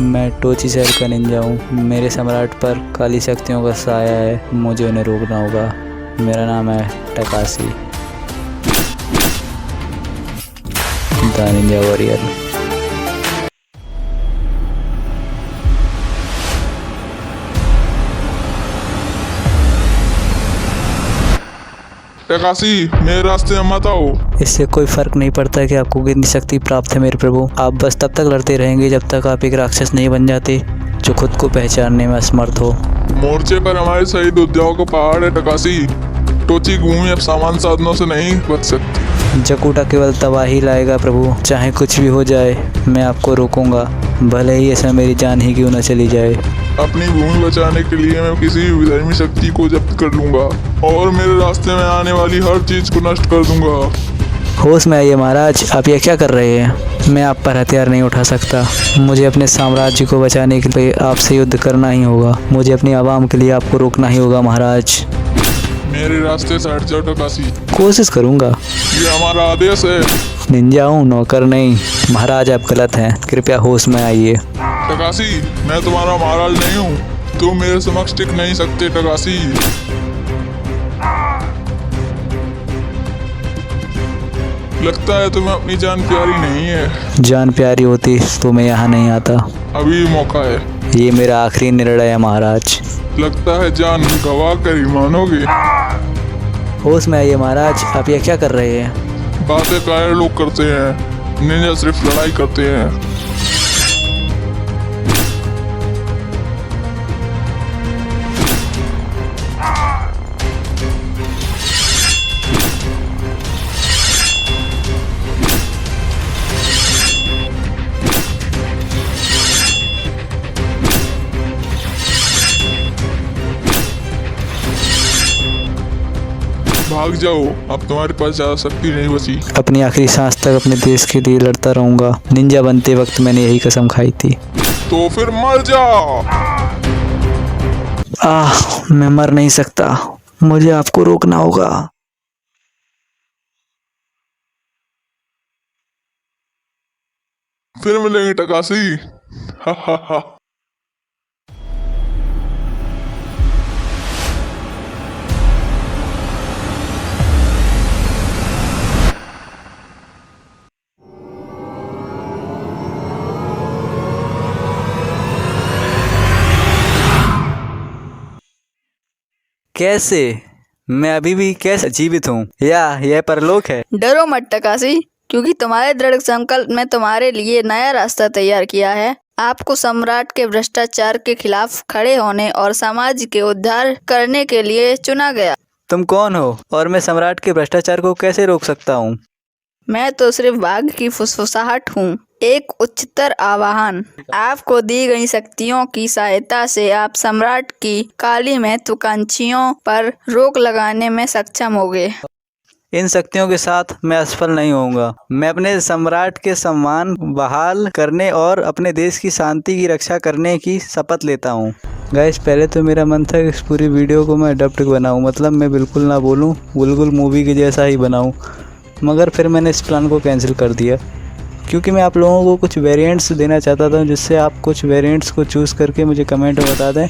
मैं टोची शहर का निंजा हूँ। मेरे सम्राट पर काली शक्तियों का साया है, मुझे उन्हें रोकना होगा। मेरा नाम है टकासी, द निंजा वॉरियर। टकासी, मेरे रास्ते में मत आओ। इससे कोई फर्क नहीं पड़ता कि आपको कितनी शक्ति प्राप्त है मेरे प्रभु। आप बस तब तक लड़ते रहेंगे जब तक आप एक राक्षस नहीं बन जाते जो खुद को पहचानने में असमर्थ हो। मोर्चे पर हमारे शहीद योद्धाओं का पहाड़ है टकासी। टोची भूमि अब सामान्य साधनों से नहीं बच सकती। जकूटा केवल तबाही लाएगा प्रभु, चाहे कुछ भी हो जाए मैं आपको रोकूंगा, भले ही इसमें मेरी जान ही क्यों न चली जाए। अपनी भूमि बचाने के लिए मैं किसी भी विधर्मी शक्ति को जब्त कर लूंगा और मेरे रास्ते में आने वाली हर चीज को नष्ट कर दूंगा। होश में आइए महाराज, आप ये क्या कर रहे हैं? मैं आप पर हथियार नहीं उठा सकता। मुझे अपने साम्राज्य को बचाने के लिए आपसे युद्ध करना ही होगा। मुझे अपनी आवाम के लिए आपको रोकना ही होगा महाराज। मेरे रास्ते से हट जाओ टकासी। कोशिश करूंगा। ये हमारा आदेश है। निंजा हूँ, नौकर नहीं। महाराज आप गलत हैं, कृपया होश में आइए। टकासी, मैं तुम्हारा महाराज नहीं हूँ, तुम मेरे समक्ष टिक नहीं सकते टकासी। लगता है तुम्हें अपनी जान प्यारी नहीं है। जान प्यारी होती तो मैं यहाँ नहीं आता। अभी मौका है। ये मेरा आखिरी निर्णय है महाराज। लगता है जान गवा कर ही मानोगे। होश में आइए महाराज, आप ये क्या कर रहे हैं? बातें कायर लोग करते हैं, निंजा सिर्फ लड़ाई करते हैं। भाग जाओ, अब तुम्हारे पास ज्यादा शक्ति नहीं बची। अपनी आखिरी सांस तक अपने देश के लिए लड़ता रहूंगा। निंजा बनते वक्त मैंने यही कसम खाई थी। तो फिर मर जाओ। मैं मर नहीं सकता, मुझे आपको रोकना होगा। फिर मिलेंगे टकासी। हा हा हा। कैसे? मैं अभी भी कैसे जीवित हूँ? या यह परलोक है? डरो मत टकासी, क्योंकि तुम्हारे दृढ़ संकल्प ने तुम्हारे लिए नया रास्ता तैयार किया है। आपको सम्राट के भ्रष्टाचार के खिलाफ खड़े होने और समाज के उद्धार करने के लिए चुना गया। तुम कौन हो और मैं सम्राट के भ्रष्टाचार को कैसे रोक सकता हूँ? मैं तो सिर्फ बाघ की फुसफुसाहट हूँ, एक उच्चतर आवाहन। आपको दी गई शक्तियों की सहायता से आप सम्राट की काली महत्वाकांक्षियों पर रोक लगाने में सक्षम होंगे। इन शक्तियों के साथ मैं असफल नहीं होऊंगा। मैं अपने सम्राट के सम्मान बहाल करने और अपने देश की शांति की रक्षा करने की शपथ लेता हूँ। गाइस, पहले तो मेरा मन था कि इस पूरी वीडियो को मैं डब्ड बनाऊँ, मतलब मैं बिल्कुल ना बोलूँ, बिल्कुल मूवी के जैसा ही बनाऊँ, मगर फिर मैंने इस प्लान को कैंसिल कर दिया क्योंकि मैं आप लोगों को कुछ वेरिएंट्स देना चाहता था, जिससे आप कुछ वेरिएंट्स को चूज़ करके मुझे कमेंट में बता दें।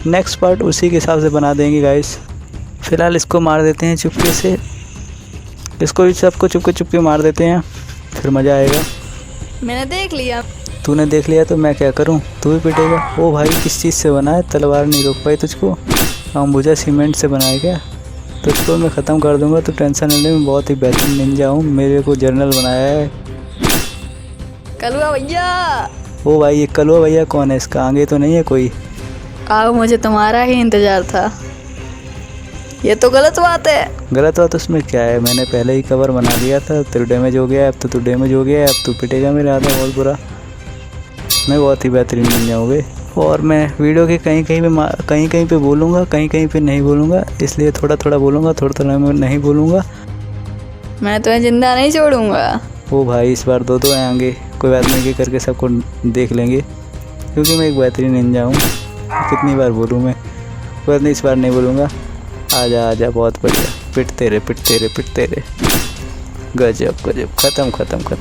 नेक्स्ट पार्ट उसी के हिसाब से बना देंगे गाइस। फ़िलहाल इसको मार देते हैं चुपके से, इसको भी सबको चुपके चुपके मार देते हैं, फिर मज़ा आएगा। मैंने देख लिया। तूने देख लिया तो मैं क्या करूं? तू भी पिटेगा। ओ भाई, किस चीज़ से बना है? तलवार नहीं रोक पाई तुझको? अंबुजा सीमेंट से बनाया क्या? तुझको मैं ख़त्म कर दूंगा, तो टेंशन नहीं ले। मैं बहुत ही बेहतरीन निंजा हूँ, मेरे को जर्नल बनाया है। कलुआ भैया। ओ भाई, ये कलुआ भैया कौन है? इसका आगे तो नहीं है कोई? आओ, मुझे तुम्हारा ही इंतजार था। ये तो गलत बात है। गलत बात उसमें क्या है? मैंने पहले ही कवर बना लिया था। तेरे डैमेज हो गया, अब तो तू डैमेज हो गया है, अब तू पिटेगा मेरे आधा बहुत बुरा। मैं बहुत ही बेहतरीन निंजा हूँ बे। और मैं वीडियो के कहीं कहीं पे बोलूँगा, कहीं कहीं पे नहीं बोलूँगा, इसलिए थोड़ा थोड़ा बोलूँगा, थोड़ा थोड़ा मैं नहीं बोलूँगा। मैं तुम्हें जिंदा नहीं छोड़ूंगा। ओ भाई, इस बार दो आएंगे, कोई बात नहीं, कि करके सबको देख लेंगे, क्योंकि मैं एक बेहतरीन निंजा हूँ। कितनी बार बोलूँ मैं? कोई बात नहीं, इस बार नहीं बोलूँगा। आजा आजा, बहुत बढ़िया। पिटते रहे। गजब, ख़त्म।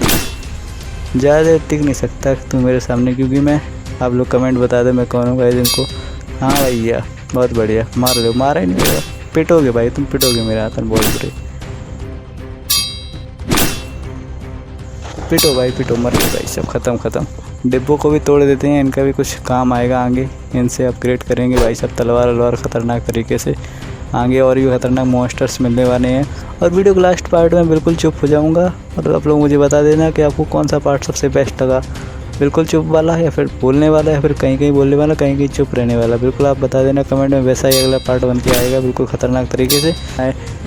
ज़्यादा देर टिक नहीं सकता तू मेरे सामने, क्योंकि मैं आप लोग कमेंट बता दो मैं कौन हूँ गाइस इनको। हाँ भैया बहुत बढ़िया, मार लो, मारा ही नहीं होगा, पिटोगे भाई, तुम पिटोगे मेरे हाथ में बहुत बुरे। पिटो भाई पिटो, मर गए भाई, सब ख़त्म। डिब्बों को भी तोड़ देते हैं, इनका भी कुछ काम आएगा आगे, इनसे अपग्रेड करेंगे भाई सब तलवार ख़तरनाक तरीके से। आगे और भी ख़तरनाक मॉन्स्टर्स मिलने वाले हैं। और वीडियो के लास्ट पार्ट में बिल्कुल चुप हो जाऊंगा और आप लोग मुझे बता देना कि आपको कौन सा पार्ट सबसे बेस्ट लगा, बिल्कुल चुप वाला या फिर बोलने वाला या फिर कहीं बोलने वाला, कहीं चुप रहने वाला। बिल्कुल आप बता देना कमेंट में, वैसा ही अगला पार्ट बन के आएगा बिल्कुल ख़तरनाक तरीके से।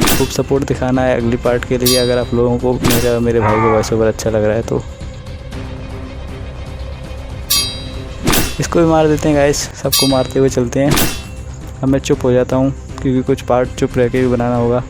खूब सपोर्ट दिखाना है अगली पार्ट के लिए, अगर आप लोगों को मेरे भाई को वॉइस ओवर अच्छा लग रहा है तो। इसको भी मार देते हैं गाइस, सबको मारते हुए चलते हैं। अब मैं चुप हो जाता हूँ क्योंकि कुछ पार्ट चुप रह के भी बनाना होगा।